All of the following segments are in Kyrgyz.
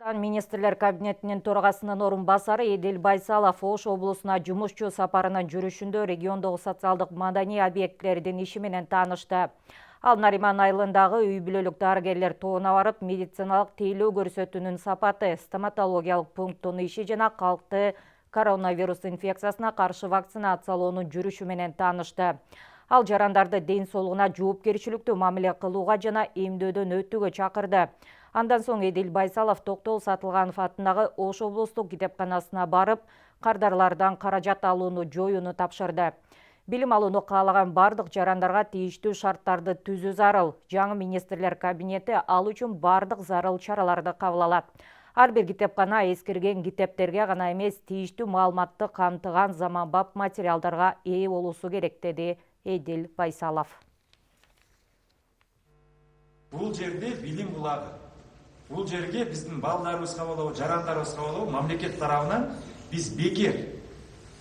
Министрлер кабинетинин төрагасынын орун басары Эдил Байсалов Ош облусуна жумушчу сапарынын жүрүшүндө региондогу социалдык маданий объектилердин иши менен таанышты. Ал Нариман айылындагы үй бүлөлүк дарыгерлер тобуна барып, медициналык тейлөө көрсөтүүнүн сапаты, стоматологиялык пункттун иши жана калкты коронавирус инфекциясына каршы вакцинациялоонун жүрүшү менен таанышты. Ал жарандарды ден соолугуна жоопкерчиликтүү мамиле кылууга жана эмдөөдөн өтүүгө чакырды. Андан соң Эдил Байсалов Токтол Сатылганов атындагы Ош облустук китепканасына барып, кардарлардан каражат алууну жоюуну тапшырды. Билим алууну каалаган бардык жарандарга тийиштүү шарттарды түзүү зарыл. Жаңы министрлер кабинети ал үчүн бардык зарыл чараларды кабыл алат. Ар бир китепкана эскирген китептерге гана эмес, тийиштүү маалыматты камтыган заманбап материалдарга ээ болуусу керек, деди Эдил Байсалов. Бул жерде билим булагы. Бул жерге биздин балдарыбызга болобу, жарандарыбызга болобу мамлекет тарабынан биз бекер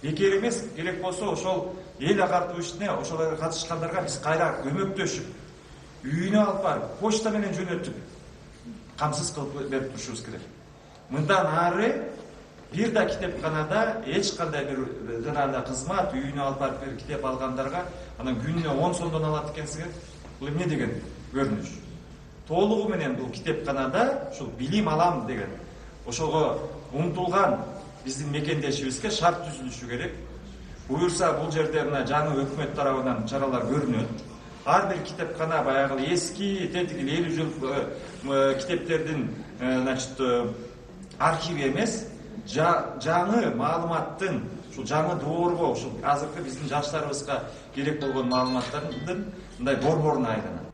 эмес, керек болсо ошол эл агартуу ишине ошолорго катышкандарга биз кайра көмөктөшүп, үйүнө алып барып, почта менен жөнөтүп, камсыз кылып берип турушубуз керек. Мындан ары бир да китепканада эч кандай бир жанагындай кызмат, үйүнө алып барып китеп алгандарга анан күнүнө 10 сомдон алат экенсиңер. Бул эмне деген көрүнүш? Толугу менен бул китепканада ушул билим алам деген ошого умтулган биздин мекендешибизге шарт түзүлүшү керек. Буюрса бул жерде мына жаңы өкмөт тарабынан чаралар көрүнөт. Ар бир китепкана баягы эски тетиги 50 жыл китептердин архиви эмес, жаңы маалыматтын, ушул жаңы доорго, ушул азыркы биздин жаштарыбызга керек болгон маалыматтардын мындай борборуна айланат.